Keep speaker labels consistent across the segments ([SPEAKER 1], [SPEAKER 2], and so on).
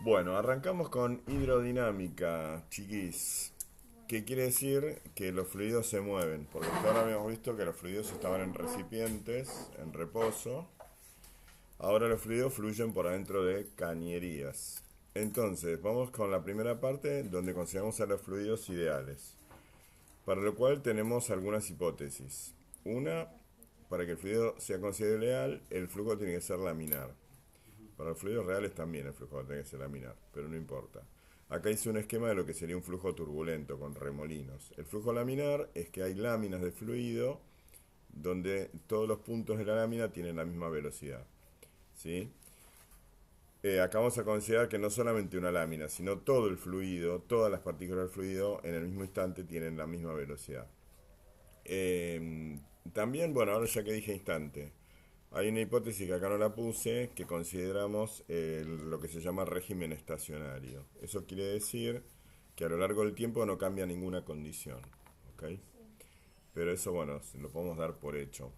[SPEAKER 1] Bueno, arrancamos con hidrodinámica, chiquis. ¿Qué quiere decir? Que los fluidos se mueven, porque hasta ahora habíamos visto que los fluidos estaban en recipientes, en reposo. Ahora los fluidos fluyen por adentro de cañerías. Entonces, vamos con la primera parte donde consideramos a los fluidos ideales, para lo cual tenemos algunas hipótesis. Una, para que el fluido sea considerado ideal, el flujo tiene que ser laminar. Para los fluidos reales también el flujo tiene que ser laminar, pero no importa. Acá hice un esquema de lo que sería un flujo turbulento con remolinos. El flujo laminar es que hay láminas de fluido donde todos los puntos de la lámina tienen la misma velocidad. ¿Sí? Acá vamos a considerar que no solamente una lámina, sino todo el fluido, todas las partículas del fluido en el mismo instante tienen la misma velocidad. También, bueno, ahora ya que dije instante, hay una hipótesis que acá no la puse, que consideramos lo que se llama régimen estacionario. Eso quiere decir que a lo largo del tiempo no cambia ninguna condición. ¿Ok? Pero eso, bueno, lo podemos dar por hecho.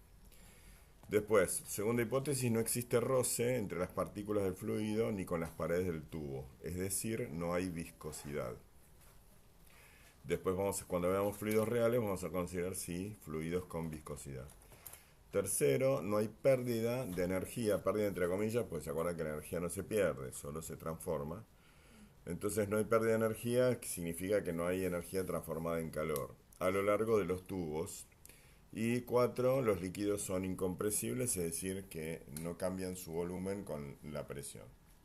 [SPEAKER 1] Después, segunda hipótesis, no existe roce entre las partículas del fluido ni con las paredes del tubo. Es decir, no hay viscosidad. Después, cuando veamos fluidos reales, vamos a considerar sí, fluidos con viscosidad. Tercero, no hay pérdida de energía, pérdida entre comillas, pues se acuerdan que la energía no se pierde, solo se transforma. Entonces no hay pérdida de energía, que significa que no hay energía transformada en calor a lo largo de los tubos. Y cuatro, los líquidos son incompresibles, es decir, que no cambian su volumen con la presión.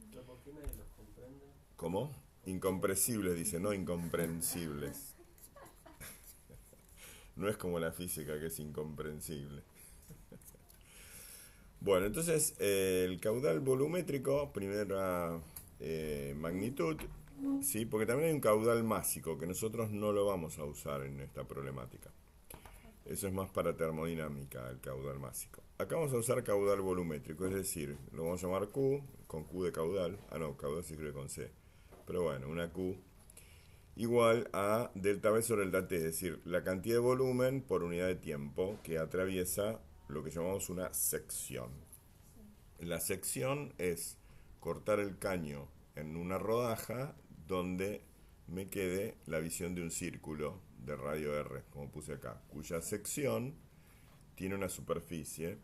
[SPEAKER 2] ¿Pero por qué nadie los comprende?
[SPEAKER 1] ¿Cómo? Incompresibles, dice, no incomprensibles. No es como la física que es incomprensible. Bueno, entonces el caudal volumétrico, primera magnitud, ¿sí? Porque también hay un caudal másico que nosotros no lo vamos a usar en esta problemática. Eso es más para termodinámica, el caudal másico. Acá vamos a usar caudal volumétrico, es decir, lo vamos a llamar Q, con Q de caudal. Ah, no, caudal se escribe con C. Pero bueno, una Q igual a delta V sobre delta T, es decir, la cantidad de volumen por unidad de tiempo que atraviesa lo que llamamos una sección. La sección es cortar el caño en una rodaja donde me quede la visión de un círculo de radio R, como puse acá, cuya sección tiene una superficie,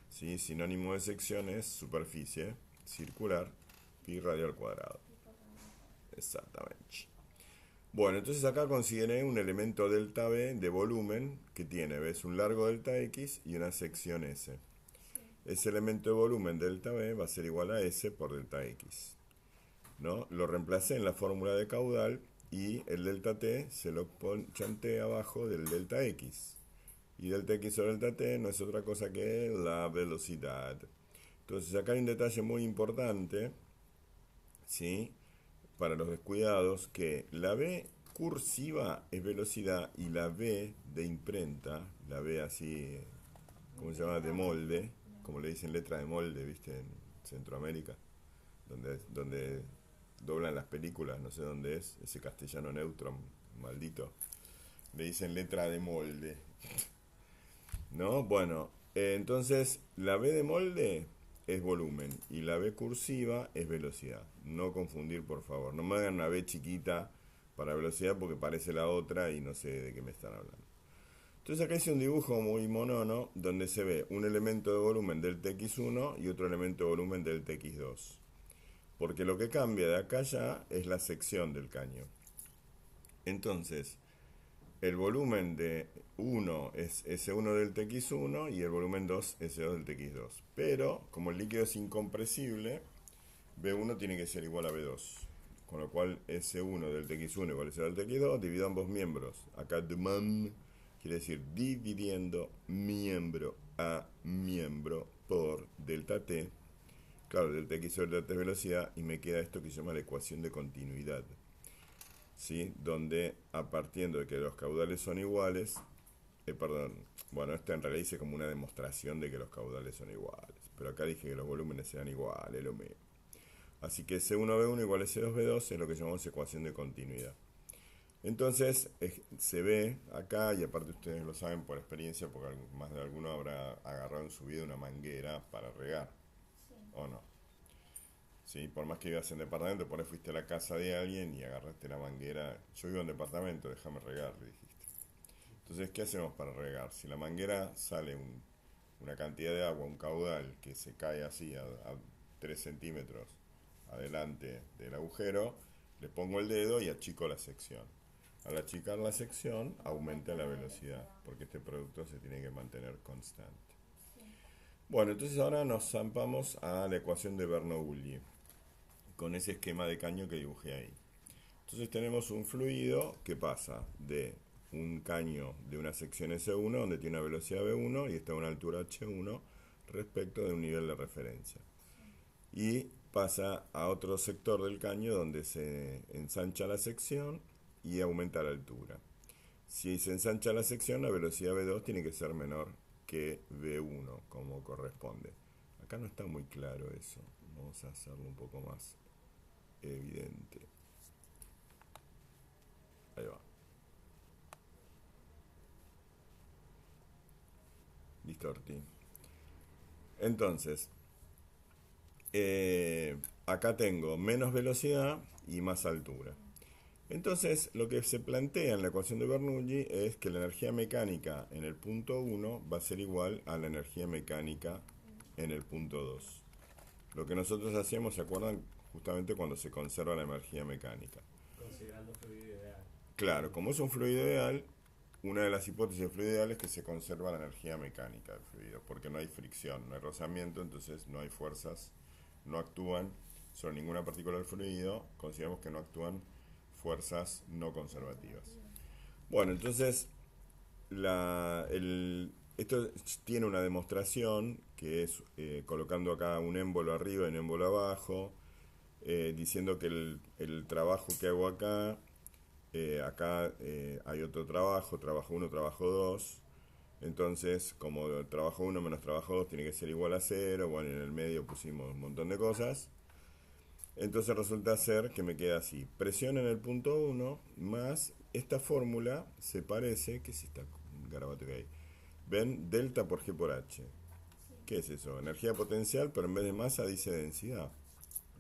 [SPEAKER 1] ¿sí? Sinónimo de sección es superficie circular pi radio al cuadrado. Exactamente. Bueno, entonces acá consideré un elemento delta V de volumen que tiene, ves, un largo delta X y una sección S. Ese elemento de volumen delta V va a ser igual a S por delta X. ¿No? Lo reemplacé en la fórmula de caudal y el delta T se lo chanté abajo del delta X. Y delta X sobre delta T no es otra cosa que la velocidad. Entonces acá hay un detalle muy importante, ¿sí? Para los descuidados, que la V cursiva es velocidad y la V de imprenta, la V así, ¿cómo se llama? De molde, como le dicen letra de molde, ¿viste? En Centroamérica, donde doblan las películas, no sé dónde es, ese castellano neutro, maldito. Le dicen letra de molde, ¿no? Bueno, entonces la B de molde es volumen y la B cursiva es velocidad. No confundir, por favor. No me hagan una B chiquita para velocidad porque parece la otra y no sé de qué me están hablando. Entonces acá hice un dibujo muy monono donde se ve un elemento de volumen del TX1 y otro elemento de volumen del TX2. Porque lo que cambia de acá ya es la sección del caño. Entonces, el volumen de 1 es S1 del TX1 y el volumen 2 S2 del TX2. Pero, como el líquido es incompresible, B1 tiene que ser igual a B2. Con lo cual S1 del TX1 igual a S2 del TX2, divido ambos miembros. Acá demand quiere decir dividiendo miembro a miembro por delta T. Claro, delta X sobre delta T es velocidad y me queda esto que se llama la ecuación de continuidad. ¿Sí? Donde a partir de que los caudales son iguales, perdón, bueno, esto en realidad hice como una demostración de que los caudales son iguales, pero acá dije que los volúmenes sean iguales, lo mismo. Así que C1V1 igual a C2V2 es lo que llamamos ecuación de continuidad. Entonces se ve acá, y aparte ustedes lo saben por experiencia, porque más de alguno habrá agarrado en su vida una manguera para regar,
[SPEAKER 3] Sí.
[SPEAKER 1] ¿o no? ¿sí? Por más que vivas en departamento, por ahí fuiste a la casa de alguien y agarraste la manguera. Yo vivo en departamento, déjame regar, le dijiste. Entonces, ¿qué hacemos para regar? Si la manguera sale una cantidad de agua, un caudal que se cae así a 3 centímetros adelante del agujero, le pongo el dedo y achico la sección. Al achicar la sección, aumenta la velocidad, porque este producto se tiene que mantener constante. Bueno, entonces ahora nos zampamos a la ecuación de Bernoulli, con ese esquema de caño que dibujé ahí. Entonces tenemos un fluido que pasa de un caño de una sección S1 donde tiene una velocidad V1 y está a una altura H1 respecto de un nivel de referencia. Y pasa a otro sector del caño donde se ensancha la sección y aumenta la altura. Si se ensancha la sección, la velocidad V2 tiene que ser menor que V1, como corresponde. Acá no está muy claro eso. Vamos a hacerlo un poco más evidente. Ahí va. Listo, Orti. Entonces, acá tengo menos velocidad y más altura. Entonces, lo que se plantea en la ecuación de Bernoulli es que la energía mecánica en el punto 1 va a ser igual a la energía mecánica en el punto 2. Lo que nosotros hacíamos, ¿se acuerdan? Justamente cuando se conserva la energía mecánica.
[SPEAKER 2] Considerando fluido ideal.
[SPEAKER 1] Claro, como es un fluido ideal, una de las hipótesis del fluido ideal es que se conserva la energía mecánica del fluido, porque no hay fricción, no hay rozamiento, entonces no hay fuerzas, no actúan sobre ninguna partícula del fluido, consideramos que no actúan fuerzas no conservativas. Bueno, entonces esto tiene una demostración que es colocando acá un émbolo arriba y un émbolo abajo, diciendo que el trabajo que hago acá, acá hay otro trabajo 1, trabajo 2. Entonces, como trabajo 1 menos trabajo 2 tiene que ser igual a 0, bueno, en el medio pusimos un montón de cosas. Entonces resulta ser que me queda así. Presión en el punto 1 más esta fórmula se parece, que si está un garabato que hay. ¿Ven? Delta por G por H. ¿Qué es eso? Energía potencial, pero en vez de masa dice densidad,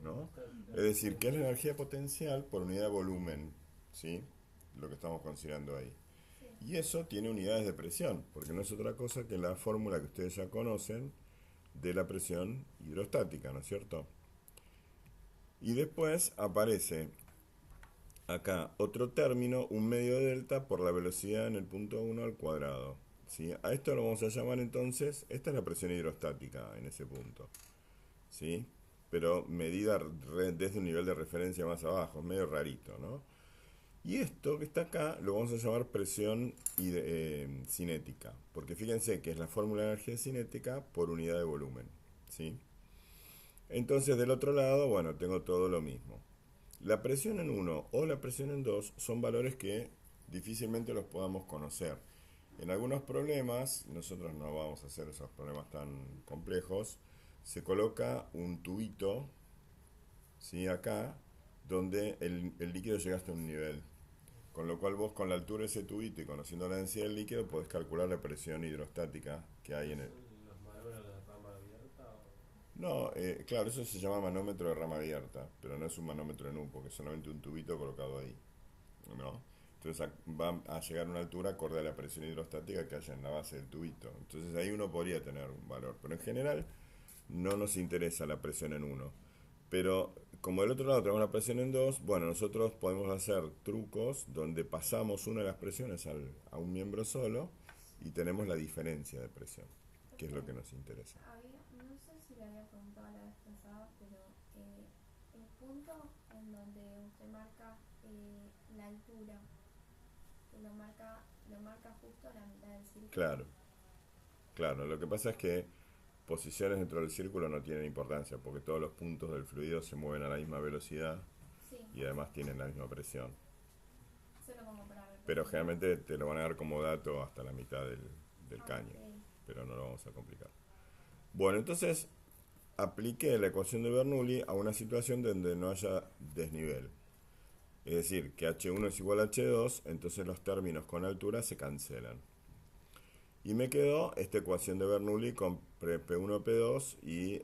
[SPEAKER 1] ¿no? Es decir, ¿qué es la energía potencial por unidad de volumen? ¿Sí? Lo que estamos considerando ahí. Y eso tiene unidades de presión, porque no es otra cosa que la fórmula que ustedes ya conocen de la presión hidrostática, ¿no es cierto? Y después aparece acá otro término, un medio de delta por la velocidad en el punto 1 al cuadrado. ¿Sí? A esto lo vamos a llamar entonces, esta es la presión hidrostática en ese punto. ¿Sí? Pero medida desde un nivel de referencia más abajo, es medio rarito, ¿no? Y esto que está acá lo vamos a llamar presión cinética, porque fíjense que es la fórmula de energía cinética por unidad de volumen, ¿sí? Entonces del otro lado, bueno, tengo todo lo mismo. La presión en 1 o la presión en 2 son valores que difícilmente los podamos conocer. En algunos problemas, nosotros no vamos a hacer esos problemas tan complejos, se coloca un tubito, ¿sí? Acá, donde el líquido llega hasta un nivel. Con lo cual vos con la altura de ese tubito y conociendo la densidad del líquido podés calcular la presión hidrostática que hay en el...
[SPEAKER 2] ¿Son los manómetros de rama abierta o...?
[SPEAKER 1] No, claro, eso se llama manómetro de rama abierta, pero no es un manómetro en U, porque es solamente un tubito colocado ahí, ¿no? Entonces va a llegar a una altura acorde a la presión hidrostática que haya en la base del tubito. Entonces ahí uno podría tener un valor, pero en general no nos interesa la presión en 1. Pero como del otro lado tenemos la presión en 2, bueno, nosotros podemos hacer trucos donde pasamos una de las presiones a un miembro solo y tenemos la diferencia de presión, que es lo que nos interesa.
[SPEAKER 3] No sé si le había preguntado la vez pasada, pero el punto en donde usted marca la altura, lo marca justo a la mitad del círculo.
[SPEAKER 1] Claro, claro. Lo que pasa es que posiciones dentro del círculo no tienen importancia, porque todos los puntos del fluido se mueven a la misma velocidad
[SPEAKER 3] Sí,
[SPEAKER 1] y además tienen la misma presión.
[SPEAKER 3] solo como para ver.
[SPEAKER 1] Pero generalmente te lo van a dar como dato hasta la mitad del caño,
[SPEAKER 3] Ok.
[SPEAKER 1] pero no lo vamos a complicar. Bueno, entonces apliqué la ecuación de Bernoulli a una situación donde no haya desnivel. Es decir, que H1 es igual a H2, entonces los términos con altura se cancelan. Y me quedó esta ecuación de Bernoulli con P1, P2 y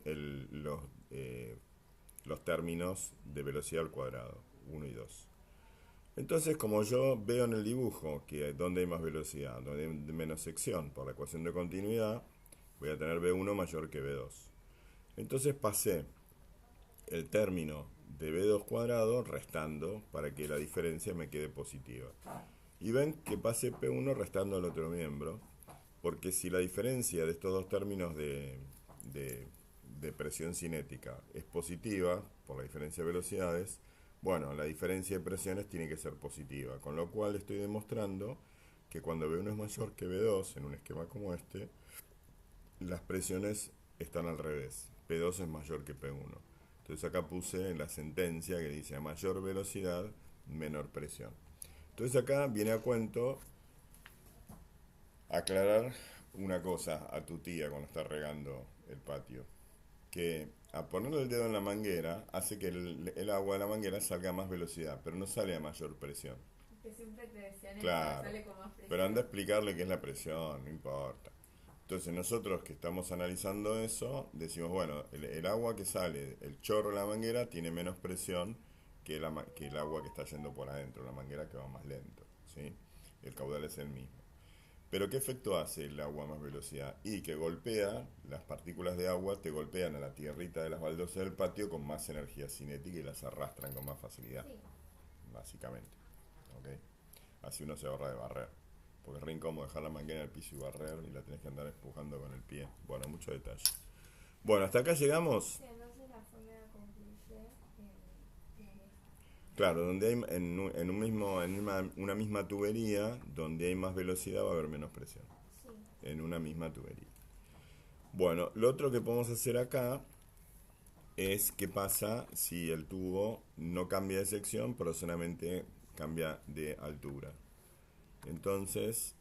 [SPEAKER 1] los términos de velocidad al cuadrado, 1 y 2. Entonces, como yo veo en el dibujo que donde hay más velocidad, donde hay menos sección por la ecuación de continuidad, voy a tener B1 mayor que B2. Entonces pasé el término de B2 cuadrado restando para que la diferencia me quede positiva. Y ven que pasé P1 restando el otro miembro, porque si la diferencia de estos dos términos de presión cinética es positiva, por la diferencia de velocidades, bueno, la diferencia de presiones tiene que ser positiva, con lo cual estoy demostrando que cuando B1 es mayor que B2, en un esquema como este, las presiones están al revés, P2 es mayor que P1. Entonces acá puse la sentencia que dice a mayor velocidad, menor presión. Entonces acá viene a cuento aclarar una cosa a tu tía cuando está regando el patio, que a ponerle el dedo en la manguera hace que el agua de la manguera salga a más velocidad, pero no sale a mayor presión.
[SPEAKER 3] Que siempre te decían eso,
[SPEAKER 1] Claro,
[SPEAKER 3] sale con más presión.
[SPEAKER 1] pero anda a explicarle qué es la presión, no importa. Entonces nosotros que estamos analizando eso, decimos, bueno, el agua que sale, el chorro de la manguera tiene menos presión que el agua que está yendo por adentro, la manguera que va más lento, ¿sí? El caudal es el mismo. Pero ¿qué efecto hace el agua a más velocidad? Y que golpea, las partículas de agua te golpean a la tierrita de las baldosas del patio con más energía cinética y las arrastran con más facilidad,
[SPEAKER 3] Sí.
[SPEAKER 1] básicamente. ¿Ok? Así uno se ahorra de barrer. Porque es re incómodo dejar la manguera en el piso y barrer y la tenés que andar empujando con el pie. Bueno, mucho detalle. Bueno, hasta acá llegamos.
[SPEAKER 3] Sí, entonces la fórmula concluye en esto.
[SPEAKER 1] Claro, donde hay en un mismo, en una misma tubería, donde hay más velocidad va a haber menos presión.
[SPEAKER 3] Sí.
[SPEAKER 1] En una misma tubería. Bueno, lo otro que podemos hacer acá es qué pasa si el tubo no cambia de sección, pero solamente cambia de altura. Entonces,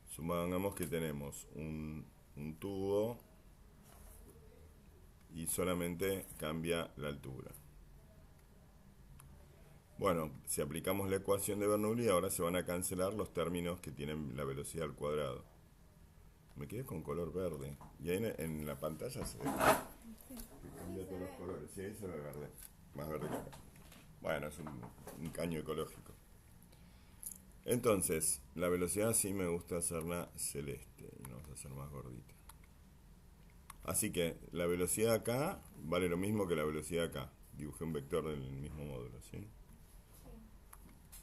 [SPEAKER 1] supongamos que tenemos un tubo y solamente cambia la altura. Bueno, si aplicamos la ecuación de Bernoulli, ahora se van a cancelar los términos que tienen la velocidad al cuadrado. Me quedé con color verde. Y ahí en la pantalla se ve que cambia todos los colores. Sí, ahí se ve verde. Más verde que acá. Bueno, es un caño ecológico. Entonces, la velocidad sí me gusta hacerla celeste. Y no vamos a hacer más gordita. Así que la velocidad acá vale lo mismo que la velocidad acá. Dibujé un vector del mismo módulo, ¿sí?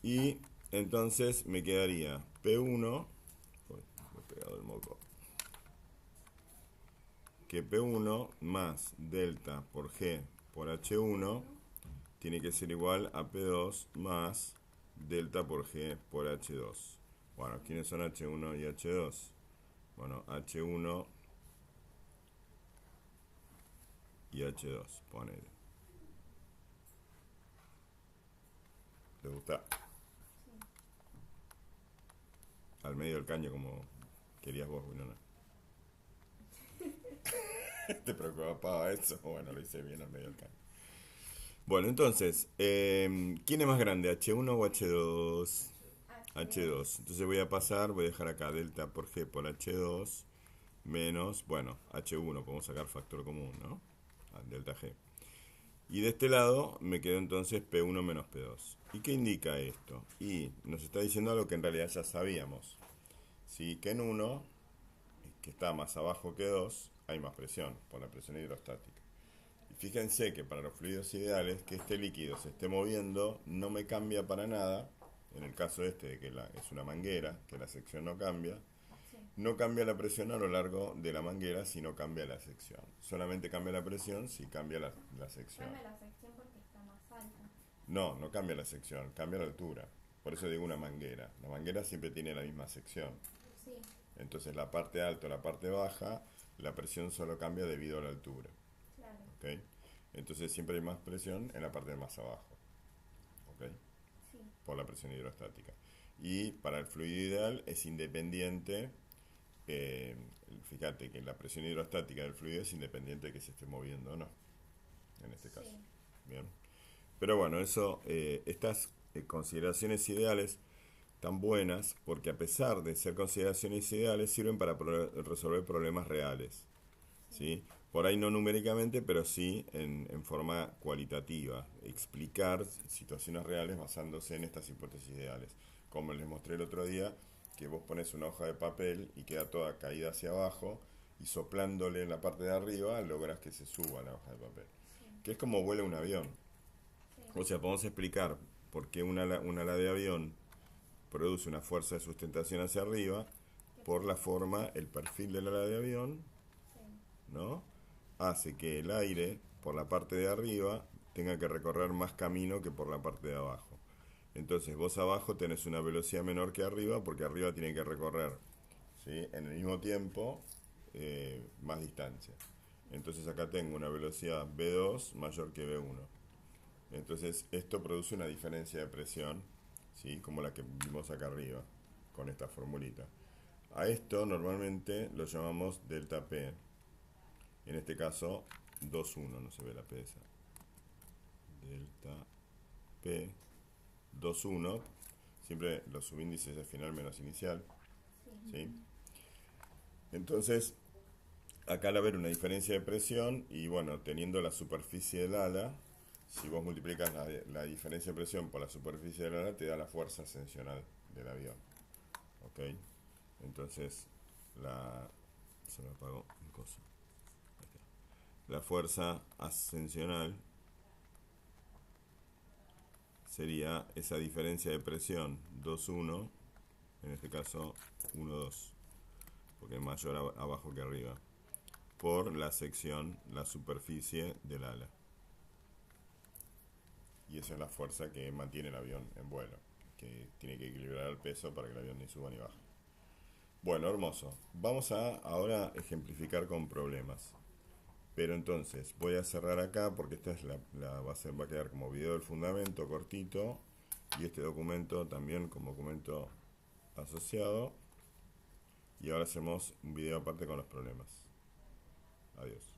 [SPEAKER 1] Y entonces me quedaría P1, uy, me he pegado el moco, que P1 más delta por G por H1 tiene que ser igual a P2 más delta por G por H2. Bueno, ¿quiénes son H1 y H2? Bueno, H1 y H2, ponele. ¿Te gusta? Al medio del caño como querías vos, Winona. ¿Te preocupaba eso? Bueno, lo hice bien al medio del caño. Bueno, entonces, ¿quién es más grande, H1 o H2? H2. Entonces voy a dejar acá delta por G por H2 menos, bueno, H1, podemos sacar factor común, ¿no? Delta G. Y de este lado me quedó entonces P1 menos P2. ¿Y qué indica esto? Y nos está diciendo algo que en realidad ya sabíamos. ¿Sí? Que en 1, que está más abajo que 2, hay más presión, por la presión hidrostática. Y fíjense que para los fluidos ideales, que este líquido se esté moviendo no me cambia para nada. En el caso este de que es una manguera, que la sección no cambia, no cambia la presión a lo largo de la manguera si no cambia la sección. Solamente cambia la presión si cambia la sección.
[SPEAKER 3] Cambia la sección porque está más alta.
[SPEAKER 1] No, no cambia la sección, cambia la altura. Por eso digo una manguera. La manguera siempre tiene la misma sección.
[SPEAKER 3] Sí.
[SPEAKER 1] Entonces la parte alta o la parte baja, la presión solo cambia debido a la altura.
[SPEAKER 3] Claro.
[SPEAKER 1] ¿Ok? Entonces siempre hay más presión en la parte de más abajo. ¿Ok?
[SPEAKER 3] Sí.
[SPEAKER 1] Por la presión hidrostática. Y para el fluido ideal es independiente. Fíjate que la presión hidrostática del fluido es independiente de que se esté moviendo o no, en este caso.
[SPEAKER 3] Sí.
[SPEAKER 1] Bien. Pero bueno, estas consideraciones ideales tan buenas porque a pesar de ser consideraciones ideales sirven para resolver problemas reales, ¿sí? Por ahí no numéricamente, pero sí en forma cualitativa. Explicar situaciones reales basándose en estas hipótesis ideales. Como les mostré el otro día, que vos pones una hoja de papel y queda toda caída hacia abajo y soplándole en la parte de arriba logras que se suba la hoja de papel.
[SPEAKER 3] Sí,
[SPEAKER 1] Que es como vuela un avión.
[SPEAKER 3] sí,
[SPEAKER 1] O sea, podemos explicar por qué un ala de avión produce una fuerza de sustentación hacia arriba por la forma, el perfil del ala de avión,
[SPEAKER 3] sí,
[SPEAKER 1] ¿no? Hace que el aire por la parte de arriba tenga que recorrer más camino que por la parte de abajo. Entonces vos abajo tenés una velocidad menor que arriba porque arriba tiene que recorrer, ¿sí?, en el mismo tiempo más distancia. Entonces acá tengo una velocidad V2 mayor que V1. Entonces esto produce una diferencia de presión, ¿sí?, como la que vimos acá arriba con esta formulita. A esto normalmente lo llamamos delta P. En este caso 2,1, no se ve la P esa. Delta P 2,1, siempre los subíndices de final menos inicial,
[SPEAKER 3] sí,
[SPEAKER 1] ¿sí? Entonces, acá al haber una diferencia de presión y bueno, teniendo la superficie del ala, si vos multiplicas la diferencia de presión por la superficie del ala, te da la fuerza ascensional del avión. ¿Ok? Entonces, se me apagó un coso. La fuerza ascensional sería esa diferencia de presión 2,1, en este caso 1,2, porque es mayor abajo que arriba, por la sección, la superficie del ala. Y esa es la fuerza que mantiene el avión en vuelo, que tiene que equilibrar el peso para que el avión ni suba ni baje. Bueno, hermoso. Vamos a ahora ejemplificar con problemas. Pero entonces voy a cerrar acá porque esta es va a quedar como video del fundamento cortito y este documento también como documento asociado. Y ahora hacemos un video aparte con los problemas. Adiós.